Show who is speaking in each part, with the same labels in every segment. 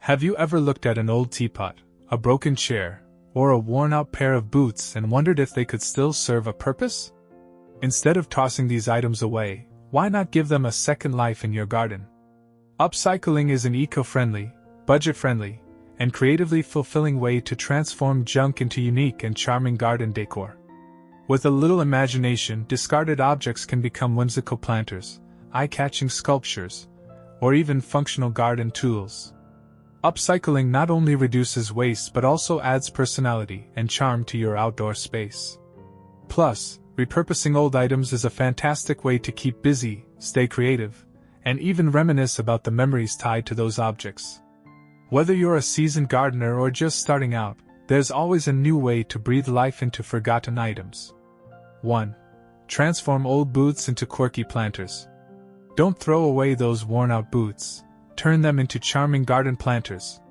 Speaker 1: Have you ever looked at an old teapot, a broken chair, or a worn-out pair of boots and wondered if they could still serve a purpose? Instead of tossing these items away, why not give them a second life in your garden? Upcycling is an eco-friendly, budget-friendly, and creatively fulfilling way to transform junk into unique and charming garden decor. With a little imagination, discarded objects can become whimsical planters, eye-catching sculptures, or even functional garden tools. Upcycling not only reduces waste but also adds personality and charm to your outdoor space. Plus, repurposing old items is a fantastic way to keep busy, stay creative, and even reminisce about the memories tied to those objects. Whether you're a seasoned gardener or just starting out, there's always a new way to breathe life into forgotten items. 1. Transform old boots into quirky planters. Don't throw away those worn-out boots. Turn them into charming garden planters.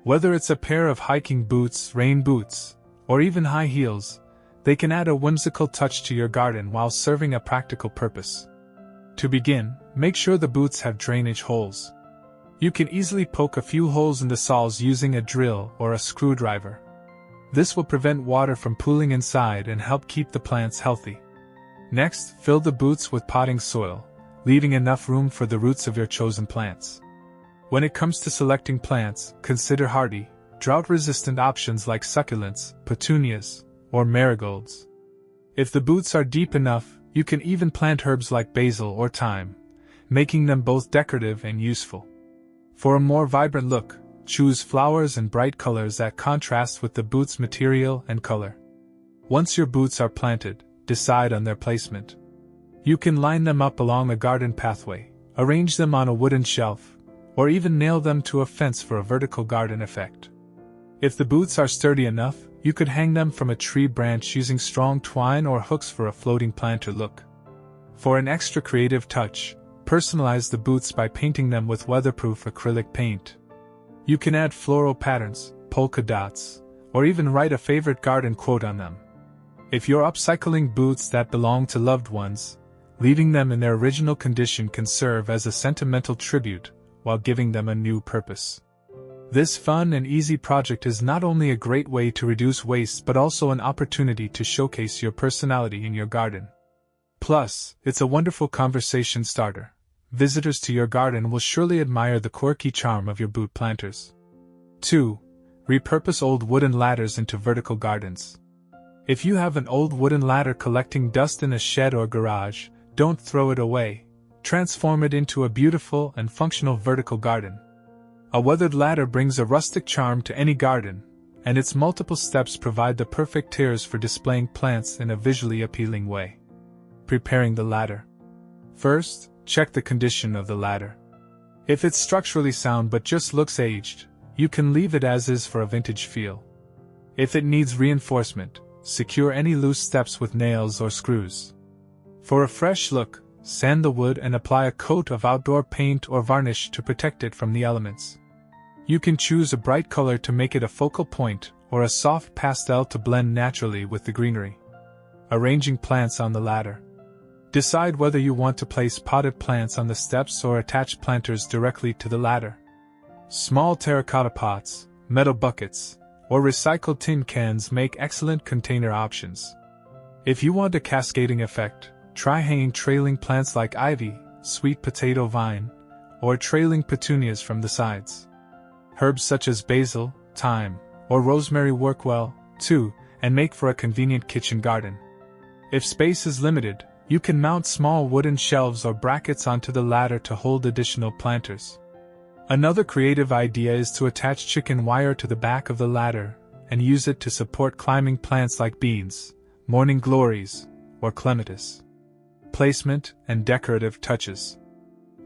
Speaker 1: Whether it's a pair of hiking boots, rain boots, or even high heels, they can add a whimsical touch to your garden while serving a practical purpose. To begin, make sure the boots have drainage holes. You can easily poke a few holes in the soles using a drill or a screwdriver. This will prevent water from pooling inside and help keep the plants healthy. Next, fill the boots with potting soil, leaving enough room for the roots of your chosen plants. When it comes to selecting plants, consider hardy, drought-resistant options like succulents, petunias, or marigolds. If the boots are deep enough, you can even plant herbs like basil or thyme, making them both decorative and useful. For a more vibrant look, choose flowers and bright colors that contrast with the boot's material and color. Once your boots are planted, decide on their placement. You can line them up along a garden pathway, arrange them on a wooden shelf, or even nail them to a fence for a vertical garden effect. If the boots are sturdy enough, you could hang them from a tree branch using strong twine or hooks for a floating planter look. For an extra creative touch, personalize the boots by painting them with weatherproof acrylic paint. You can add floral patterns, polka dots, or even write a favorite garden quote on them. If you're upcycling boots that belong to loved ones, leaving them in their original condition can serve as a sentimental tribute while giving them a new purpose. This fun and easy project is not only a great way to reduce waste but also an opportunity to showcase your personality in your garden. Plus, it's a wonderful conversation starter. Visitors to your garden will surely admire the quirky charm of your boot planters. 2. Repurpose old wooden ladders into vertical gardens. If you have an old wooden ladder collecting dust in a shed or garage, don't throw it away. Transform it into a beautiful and functional vertical garden. A weathered ladder brings a rustic charm to any garden, and its multiple steps provide the perfect tiers for displaying plants in a visually appealing way. Preparing the ladder. First, check the condition of the ladder. If it's structurally sound but just looks aged, you can leave it as is for a vintage feel. If it needs reinforcement, secure any loose steps with nails or screws. For a fresh look, sand the wood and apply a coat of outdoor paint or varnish to protect it from the elements. You can choose a bright color to make it a focal point or a soft pastel to blend naturally with the greenery. Arranging plants on the ladder. Decide whether you want to place potted plants on the steps or attach planters directly to the ladder. Small terracotta pots, metal buckets, or recycled tin cans make excellent container options. If you want a cascading effect, try hanging trailing plants like ivy, sweet potato vine, or trailing petunias from the sides. Herbs such as basil, thyme, or rosemary work well, too, and make for a convenient kitchen garden. If space is limited, you can mount small wooden shelves or brackets onto the ladder to hold additional planters. Another creative idea is to attach chicken wire to the back of the ladder and use it to support climbing plants like beans, morning glories, or clematis. Placement and decorative touches.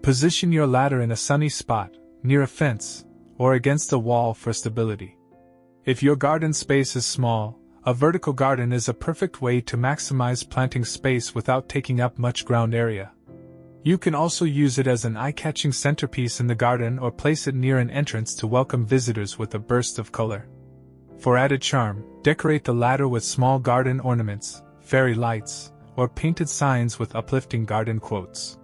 Speaker 1: Position your ladder in a sunny spot, near a fence, or against a wall for stability. If your garden space is small, a vertical garden is a perfect way to maximize planting space without taking up much ground area. You can also use it as an eye-catching centerpiece in the garden or place it near an entrance to welcome visitors with a burst of color. For added charm, decorate the ladder with small garden ornaments, fairy lights, or painted signs with uplifting garden quotes.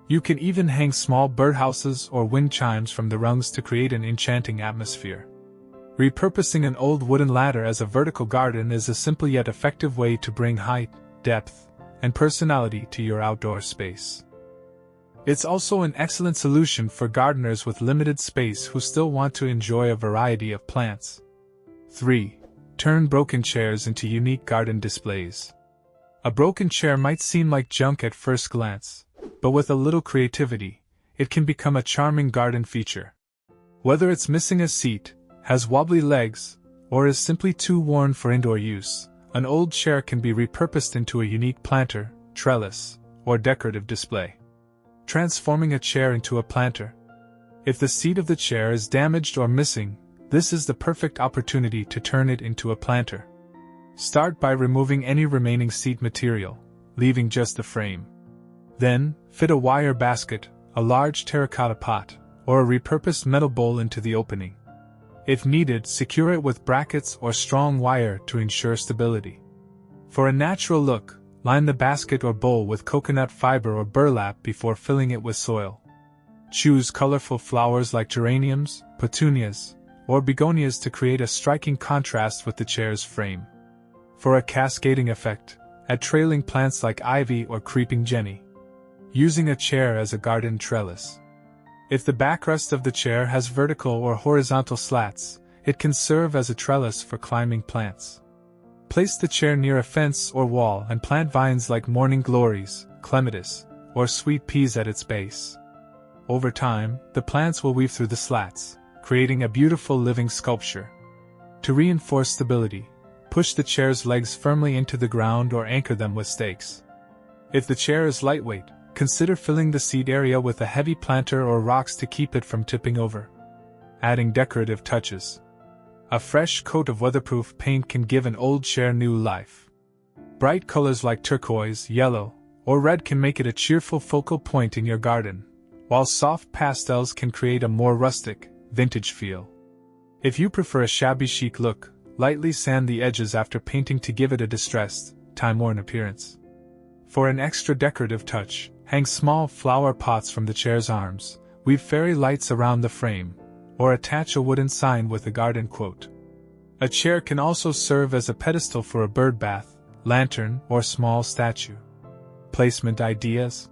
Speaker 1: You can even hang small birdhouses or wind chimes from the rungs to create an enchanting atmosphere. Repurposing an old wooden ladder as a vertical garden is a simple yet effective way to bring height, depth, and personality to your outdoor space. It's also an excellent solution for gardeners with limited space who still want to enjoy a variety of plants. 3. Turn broken chairs into unique garden displays. A broken chair might seem like junk at first glance, but with a little creativity, it can become a charming garden feature. Whether it's missing a seat, has wobbly legs, or is simply too worn for indoor use, an old chair can be repurposed into a unique planter, trellis, or decorative display. Transforming a chair into a planter. If the seat of the chair is damaged or missing, this is the perfect opportunity to turn it into a planter. Start by removing any remaining seat material, leaving just the frame. Then, fit a wire basket, a large terracotta pot, or a repurposed metal bowl into the opening. If needed, secure it with brackets or strong wire to ensure stability. For a natural look, line the basket or bowl with coconut fiber or burlap before filling it with soil. Choose colorful flowers like geraniums, petunias, or begonias to create a striking contrast with the chair's frame. For a cascading effect, add trailing plants like ivy or creeping jenny. Using a chair as a garden trellis. If the backrest of the chair has vertical or horizontal slats, it can serve as a trellis for climbing plants. Place the chair near a fence or wall and plant vines like morning glories, clematis, or sweet peas at its base. Over time, the plants will weave through the slats, creating a beautiful living sculpture. To reinforce stability, push the chair's legs firmly into the ground or anchor them with stakes. If the chair is lightweight, consider filling the seat area with a heavy planter or rocks to keep it from tipping over. Adding decorative touches. A fresh coat of weatherproof paint can give an old chair new life. Bright colors like turquoise, yellow, or red can make it a cheerful focal point in your garden, while soft pastels can create a more rustic, vintage feel. If you prefer a shabby chic look, lightly sand the edges after painting to give it a distressed, time-worn appearance. For an extra decorative touch, hang small flower pots from the chair's arms, weave fairy lights around the frame, or attach a wooden sign with a garden quote. A chair can also serve as a pedestal for a bird bath, lantern, or small statue. Placement ideas?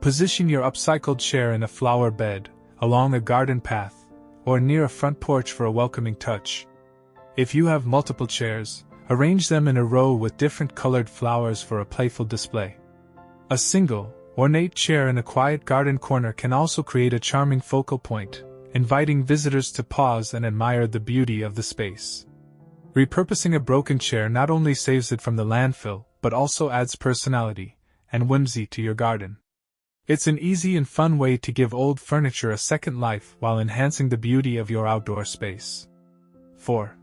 Speaker 1: Position your upcycled chair in a flower bed, along a garden path, or near a front porch for a welcoming touch. If you have multiple chairs, arrange them in a row with different colored flowers for a playful display. A single, ornate chair in a quiet garden corner can also create a charming focal point, inviting visitors to pause and admire the beauty of the space. Repurposing a broken chair not only saves it from the landfill, but also adds personality and whimsy to your garden. It's an easy and fun way to give old furniture a second life while enhancing the beauty of your outdoor space. 4.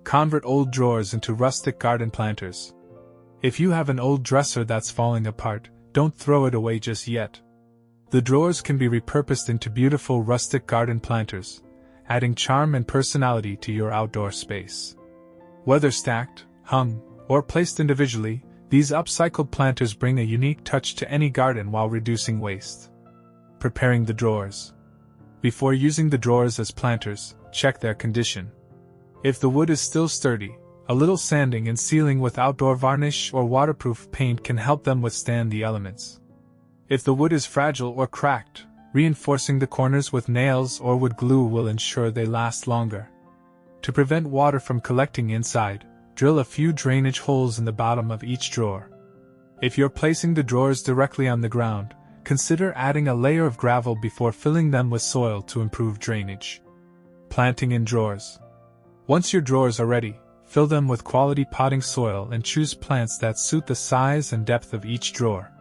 Speaker 1: Convert old drawers into rustic garden planters. If you have an old dresser that's falling apart, don't throw it away just yet. The drawers can be repurposed into beautiful rustic garden planters, adding charm and personality to your outdoor space. Whether stacked, hung, or placed individually, these upcycled planters bring a unique touch to any garden while reducing waste. Preparing the drawers. Before using the drawers as planters, check their condition. If the wood is still sturdy, a little sanding and sealing with outdoor varnish or waterproof paint can help them withstand the elements. If the wood is fragile or cracked, reinforcing the corners with nails or wood glue will ensure they last longer. To prevent water from collecting inside, drill a few drainage holes in the bottom of each drawer. If you're placing the drawers directly on the ground, consider adding a layer of gravel before filling them with soil to improve drainage. Planting in drawers. Once your drawers are ready, fill them with quality potting soil and choose plants that suit the size and depth of each drawer.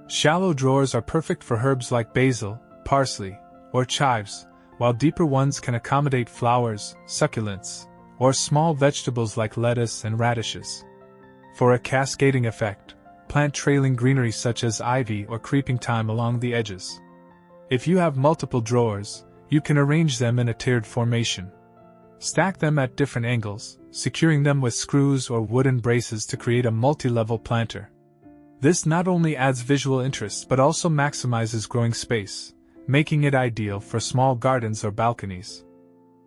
Speaker 1: Shallow drawers are perfect for herbs like basil, parsley, or chives, while deeper ones can accommodate flowers, succulents, or small vegetables like lettuce and radishes. For a cascading effect, plant trailing greenery such as ivy or creeping thyme along the edges. If you have multiple drawers, you can arrange them in a tiered formation. Stack them at different angles, securing them with screws or wooden braces to create a multi-level planter. This not only adds visual interest but also maximizes growing space, making it ideal for small gardens or balconies.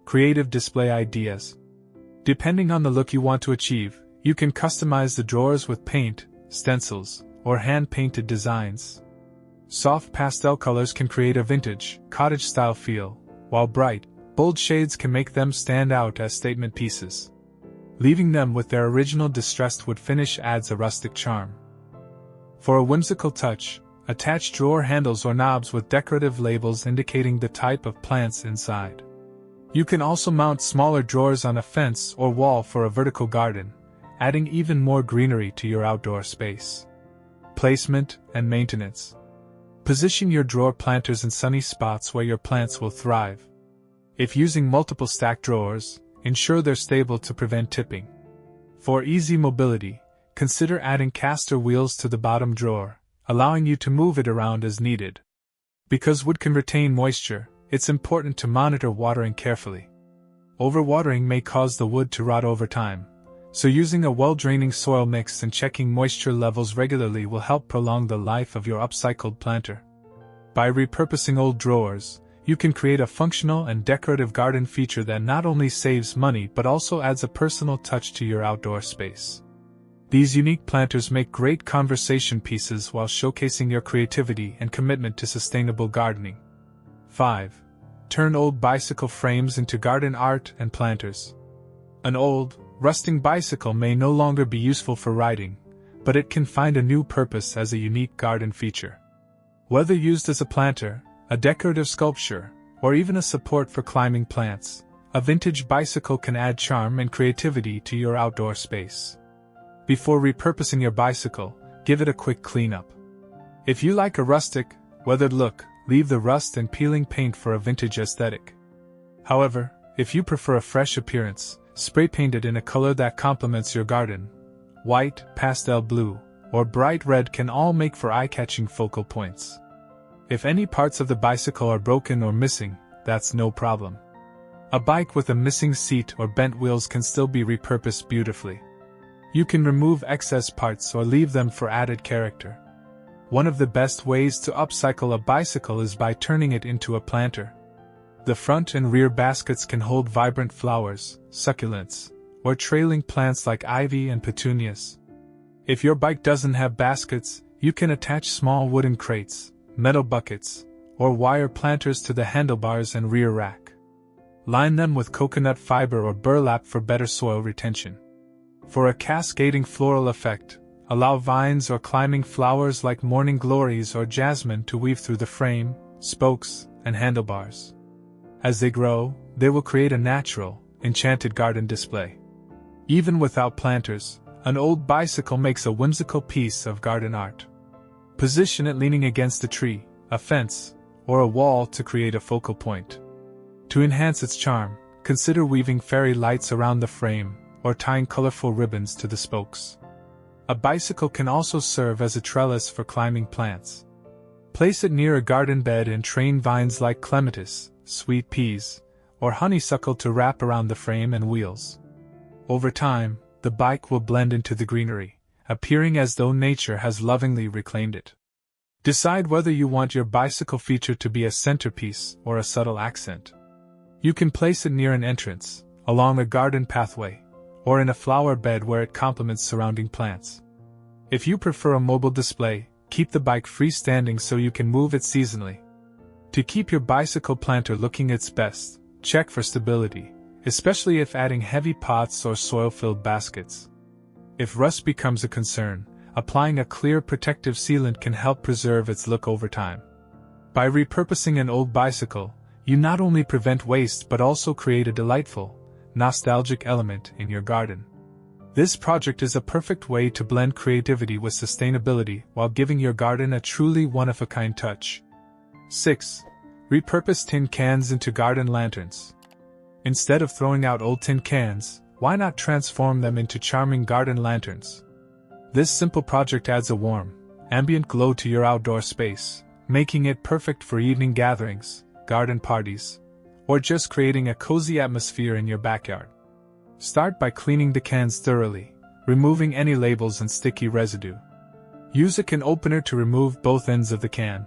Speaker 1: Creative display ideas. Depending on the look you want to achieve, you can customize the drawers with paint, stencils, or hand-painted designs. Soft pastel colors can create a vintage, cottage-style feel, while bright, bold shades can make them stand out as statement pieces. Leaving them with their original distressed wood finish adds a rustic charm. For a whimsical touch, attach drawer handles or knobs with decorative labels indicating the type of plants inside. You can also mount smaller drawers on a fence or wall for a vertical garden, adding even more greenery to your outdoor space. Placement and maintenance. Position your drawer planters in sunny spots where your plants will thrive. If using multiple stacked drawers, ensure they're stable to prevent tipping. For easy mobility, consider adding caster wheels to the bottom drawer, allowing you to move it around as needed. Because wood can retain moisture, it's important to monitor watering carefully. Overwatering may cause the wood to rot over time, so using a well-draining soil mix and checking moisture levels regularly will help prolong the life of your upcycled planter. By repurposing old drawers, you can create a functional and decorative garden feature that not only saves money but also adds a personal touch to your outdoor space. These unique planters make great conversation pieces while showcasing your creativity and commitment to sustainable gardening. 5. Turn old bicycle frames into garden art and planters. An old, rusting bicycle may no longer be useful for riding, but it can find a new purpose as a unique garden feature. Whether used as a planter, a decorative sculpture, or even a support for climbing plants, a vintage bicycle can add charm and creativity to your outdoor space. Before repurposing your bicycle, give it a quick cleanup. If you like a rustic, weathered look, leave the rust and peeling paint for a vintage aesthetic. However, if you prefer a fresh appearance, spray paint it in a color that complements your garden. White, pastel blue, or bright red can all make for eye-catching focal points. If any parts of the bicycle are broken or missing, that's no problem. A bike with a missing seat or bent wheels can still be repurposed beautifully. You can remove excess parts or leave them for added character. One of the best ways to upcycle a bicycle is by turning it into a planter. The front and rear baskets can hold vibrant flowers, succulents, or trailing plants like ivy and petunias. If your bike doesn't have baskets, you can attach small wooden crates, metal buckets, or wire planters to the handlebars and rear rack. Line them with coconut fiber or burlap for better soil retention. For a cascading floral effect, allow vines or climbing flowers like morning glories or jasmine to weave through the frame, spokes, and handlebars. As they grow, they will create a natural, enchanted garden display. Even without planters, an old bicycle makes a whimsical piece of garden art. Position it leaning against a tree, a fence, or a wall to create a focal point. To enhance its charm, consider weaving fairy lights around the frame, or tying colorful ribbons to the spokes. A bicycle can also serve as a trellis for climbing plants. Place it near a garden bed and train vines like clematis, sweet peas, or honeysuckle to wrap around the frame and wheels. Over time, the bike will blend into the greenery, appearing as though nature has lovingly reclaimed it. Decide whether you want your bicycle feature to be a centerpiece or a subtle accent. You can place it near an entrance, along a garden pathway, or in a flower bed where it complements surrounding plants. If you prefer a mobile display, keep the bike freestanding so you can move it seasonally. To keep your bicycle planter looking its best, check for stability, especially if adding heavy pots or soil-filled baskets. If rust becomes a concern, applying a clear protective sealant can help preserve its look over time. By repurposing an old bicycle, you not only prevent waste but also create a delightful, nostalgic element in your garden. This project is a perfect way to blend creativity with sustainability while giving your garden a truly one-of-a-kind touch. 6. Repurpose tin cans into garden lanterns. Instead of throwing out old tin cans, why not transform them into charming garden lanterns? This simple project adds a warm, ambient glow to your outdoor space, making it perfect for evening gatherings, garden parties, or just creating a cozy atmosphere in your backyard. Start by cleaning the cans thoroughly, removing any labels and sticky residue. Use a can opener to remove both ends of the can,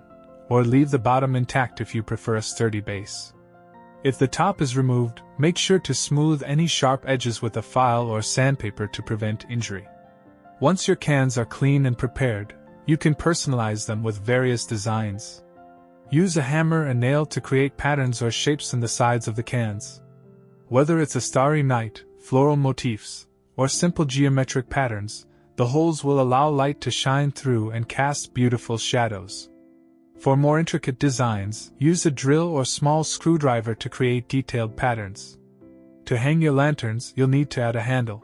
Speaker 1: or leave the bottom intact if you prefer a sturdy base. If the top is removed, make sure to smooth any sharp edges with a file or sandpaper to prevent injury. Once your cans are clean and prepared, you can personalize them with various designs. Use a hammer and nail to create patterns or shapes in the sides of the cans. Whether it's a starry night, floral motifs, or simple geometric patterns, the holes will allow light to shine through and cast beautiful shadows. For more intricate designs, use a drill or small screwdriver to create detailed patterns. To hang your lanterns, you'll need to add a handle.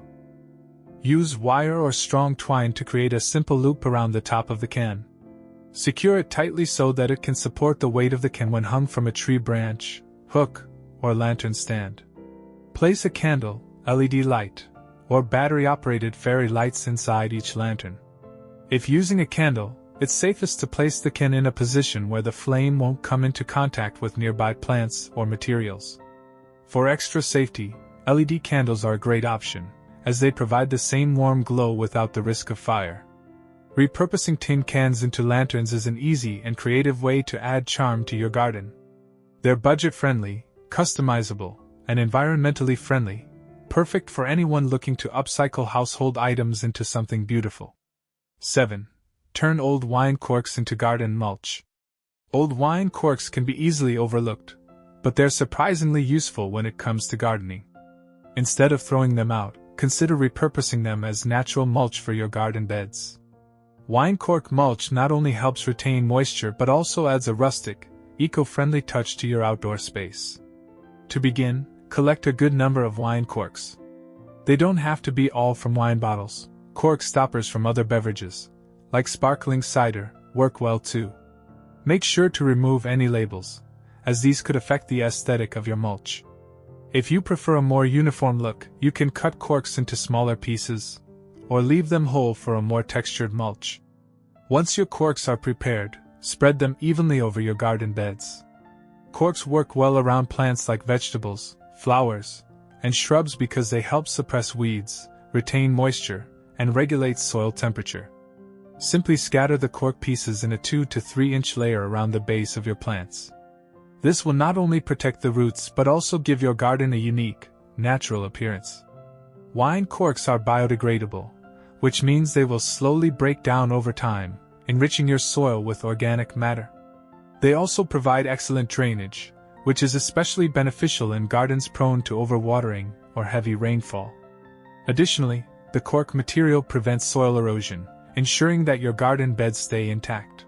Speaker 1: Use wire or strong twine to create a simple loop around the top of the can. Secure it tightly so that it can support the weight of the can when hung from a tree branch, hook, or lantern stand. Place a candle, LED light, or battery-operated fairy lights inside each lantern. If using a candle, it's safest to place the can in a position where the flame won't come into contact with nearby plants or materials. For extra safety, LED candles are a great option, as they provide the same warm glow without the risk of fire. Repurposing tin cans into lanterns is an easy and creative way to add charm to your garden. They're budget-friendly, customizable, and environmentally friendly, perfect for anyone looking to upcycle household items into something beautiful. 7. Turn old wine corks into garden mulch. Old wine corks can be easily overlooked, but they're surprisingly useful when it comes to gardening. Instead of throwing them out, consider repurposing them as natural mulch for your garden beds. Wine cork mulch not only helps retain moisture but also adds a rustic, eco-friendly touch to your outdoor space. To begin, collect a good number of wine corks. They don't have to be all from wine bottles. Cork stoppers from other beverages, like sparkling cider, work well too. Make sure to remove any labels, as these could affect the aesthetic of your mulch. If you prefer a more uniform look, you can cut corks into smaller pieces, or leave them whole for a more textured mulch. Once your corks are prepared, spread them evenly over your garden beds. Corks work well around plants like vegetables, flowers, and shrubs because they help suppress weeds, retain moisture, and regulate soil temperature. Simply scatter the cork pieces in a 2 to 3 inch layer around the base of your plants. This will not only protect the roots but also give your garden a unique, natural appearance. Wine corks are biodegradable, which means they will slowly break down over time, enriching your soil with organic matter. They also provide excellent drainage, which is especially beneficial in gardens prone to overwatering or heavy rainfall. Additionally, the cork material prevents soil erosion, ensuring that your garden beds stay intact.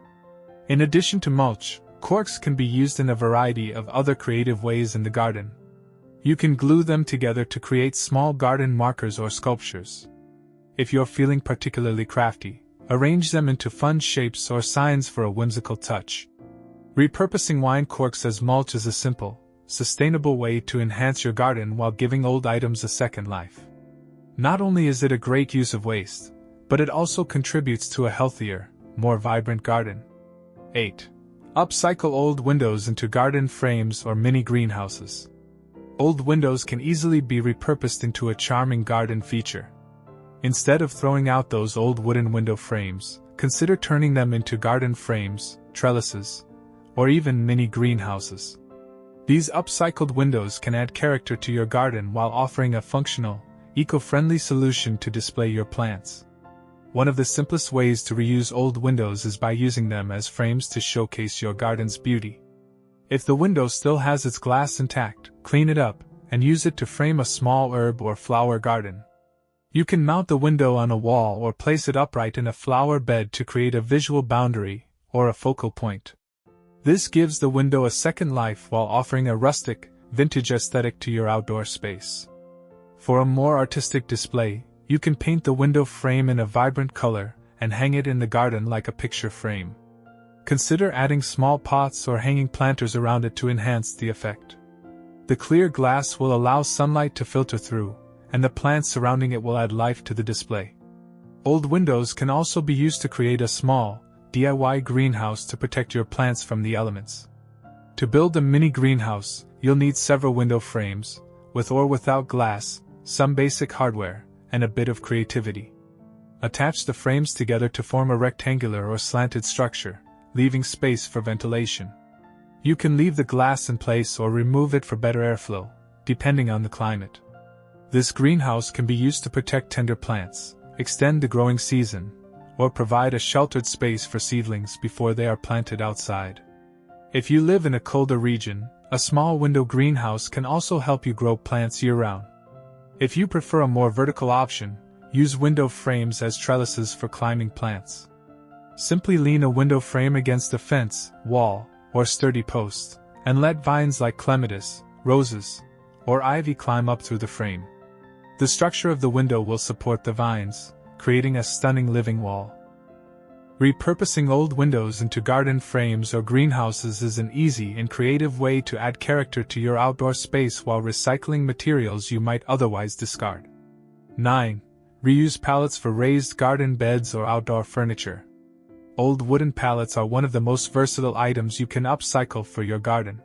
Speaker 1: In addition to mulch, corks can be used in a variety of other creative ways in the garden. You can glue them together to create small garden markers or sculptures. If you're feeling particularly crafty, arrange them into fun shapes or signs for a whimsical touch. Repurposing wine corks as mulch is a simple, sustainable way to enhance your garden while giving old items a second life. Not only is it a great use of waste, but it also contributes to a healthier, more vibrant garden. 8. Upcycle old windows into garden frames or mini greenhouses. Old windows can easily be repurposed into a charming garden feature. Instead of throwing out those old wooden window frames, consider turning them into garden frames, trellises, or even mini greenhouses. These upcycled windows can add character to your garden while offering a functional, eco-friendly solution to display your plants. One of the simplest ways to reuse old windows is by using them as frames to showcase your garden's beauty. If the window still has its glass intact, clean it up and use it to frame a small herb or flower garden. You can mount the window on a wall or place it upright in a flower bed to create a visual boundary or a focal point. This gives the window a second life while offering a rustic, vintage aesthetic to your outdoor space. For a more artistic display, you can paint the window frame in a vibrant color and hang it in the garden like a picture frame. Consider adding small pots or hanging planters around it to enhance the effect. The clear glass will allow sunlight to filter through, and the plants surrounding it will add life to the display. Old windows can also be used to create a small, DIY greenhouse to protect your plants from the elements. To build a mini greenhouse, you'll need several window frames, with or without glass, some basic hardware, and a bit of creativity. Attach the frames together to form a rectangular or slanted structure, leaving space for ventilation. You can leave the glass in place or remove it for better airflow, depending on the climate. This greenhouse can be used to protect tender plants, extend the growing season, or provide a sheltered space for seedlings before they are planted outside. If you live in a colder region, a small window greenhouse can also help you grow plants year-round. If you prefer a more vertical option, use window frames as trellises for climbing plants. Simply lean a window frame against a fence, wall, or sturdy post, and let vines like clematis, roses, or ivy climb up through the frame. The structure of the window will support the vines, creating a stunning living wall. Repurposing old windows into garden frames or greenhouses is an easy and creative way to add character to your outdoor space while recycling materials you might otherwise discard. 9. Reuse pallets for raised garden beds or outdoor furniture. Old wooden pallets are one of the most versatile items you can upcycle for your garden.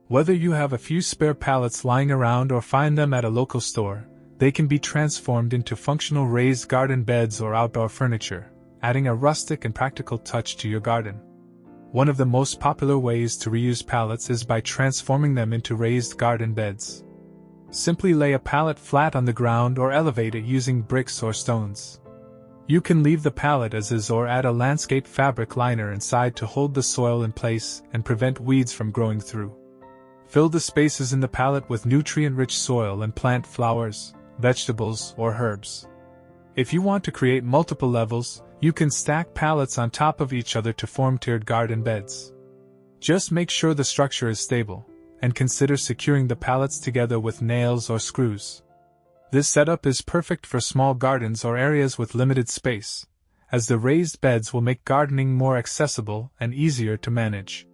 Speaker 1: Whether you have a few spare pallets lying around or find them at a local store, they can be transformed into functional raised garden beds or outdoor furniture, adding a rustic and practical touch to your garden. One of the most popular ways to reuse pallets is by transforming them into raised garden beds. Simply lay a pallet flat on the ground or elevate it using bricks or stones. You can leave the pallet as is or add a landscape fabric liner inside to hold the soil in place and prevent weeds from growing through. Fill the spaces in the pallet with nutrient-rich soil and plant flowers, vegetables, or herbs. If you want to create multiple levels, you can stack pallets on top of each other to form tiered garden beds. Just make sure the structure is stable, and consider securing the pallets together with nails or screws. This setup is perfect for small gardens or areas with limited space, as the raised beds will make gardening more accessible and easier to manage.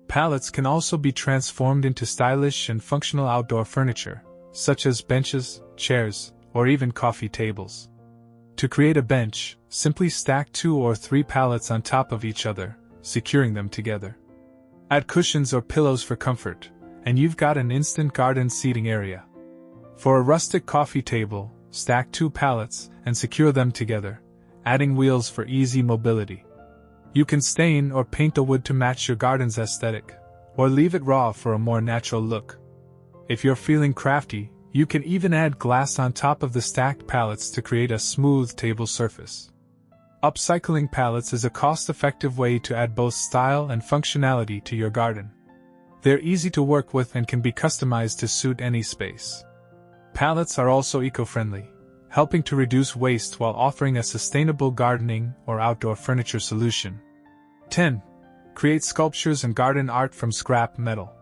Speaker 1: Pallets can also be transformed into stylish and functional outdoor furniture, such as benches, chairs, or even coffee tables. To create a bench, simply stack 2 or 3 pallets on top of each other, securing them together. Add cushions or pillows for comfort, and you've got an instant garden seating area. For a rustic coffee table, stack 2 pallets and secure them together, adding wheels for easy mobility. You can stain or paint the wood to match your garden's aesthetic, or leave it raw for a more natural look. If you're feeling crafty, you can even add glass on top of the stacked pallets to create a smooth table surface. Upcycling pallets is a cost-effective way to add both style and functionality to your garden. They're easy to work with and can be customized to suit any space. Pallets are also eco-friendly, helping to reduce waste while offering a sustainable gardening or outdoor furniture solution. 10. Create sculptures and garden art from scrap metal.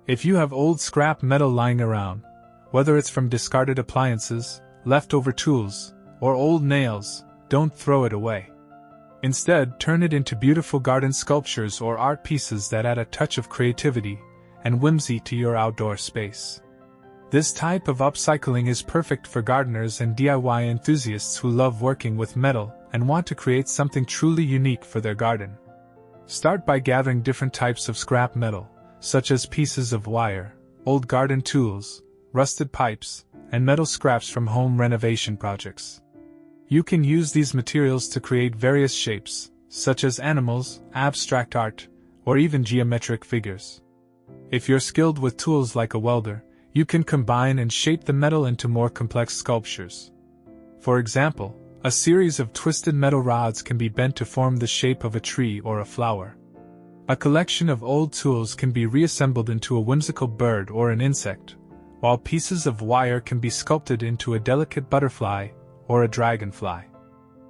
Speaker 1: If you have old scrap metal lying around, whether it's from discarded appliances, leftover tools, or old nails, don't throw it away. Instead, turn it into beautiful garden sculptures or art pieces that add a touch of creativity and whimsy to your outdoor space. This type of upcycling is perfect for gardeners and DIY enthusiasts who love working with metal and want to create something truly unique for their garden. Start by gathering different types of scrap metal, such as pieces of wire, old garden tools, rusted pipes, and metal scraps from home renovation projects. You can use these materials to create various shapes, such as animals, abstract art, or even geometric figures. If you're skilled with tools like a welder, you can combine and shape the metal into more complex sculptures. For example, a series of twisted metal rods can be bent to form the shape of a tree or a flower. A collection of old tools can be reassembled into a whimsical bird or an insect, while pieces of wire can be sculpted into a delicate butterfly or a dragonfly.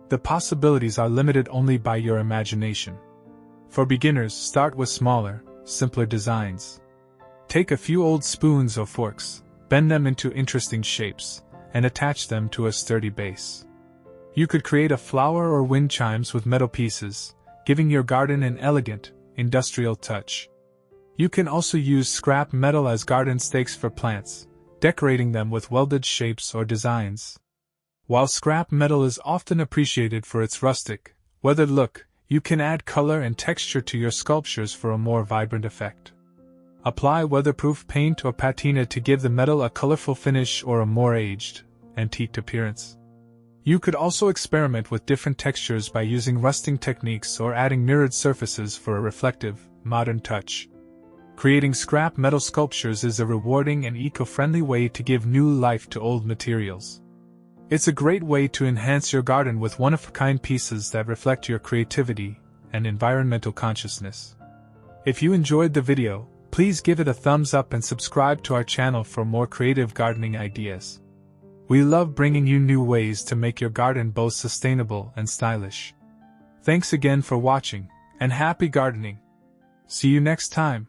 Speaker 1: The possibilities are limited only by your imagination. For beginners, start with smaller, simpler designs. Take a few old spoons or forks, bend them into interesting shapes, and attach them to a sturdy base. You could create a flower or wind chimes with metal pieces, giving your garden an elegant, industrial touch. You can also use scrap metal as garden stakes for plants, decorating them with welded shapes or designs. While scrap metal is often appreciated for its rustic, weathered look, you can add color and texture to your sculptures for a more vibrant effect. Apply weatherproof paint or patina to give the metal a colorful finish or a more aged, antiqued appearance. You could also experiment with different textures by using rusting techniques or adding mirrored surfaces for a reflective, modern touch. Creating scrap metal sculptures is a rewarding and eco-friendly way to give new life to old materials. It's a great way to enhance your garden with one-of-a-kind pieces that reflect your creativity and environmental consciousness. If you enjoyed the video, please give it a thumbs up and subscribe to our channel for more creative gardening ideas. We love bringing you new ways to make your garden both sustainable and stylish. Thanks again for watching, and happy gardening! See you next time!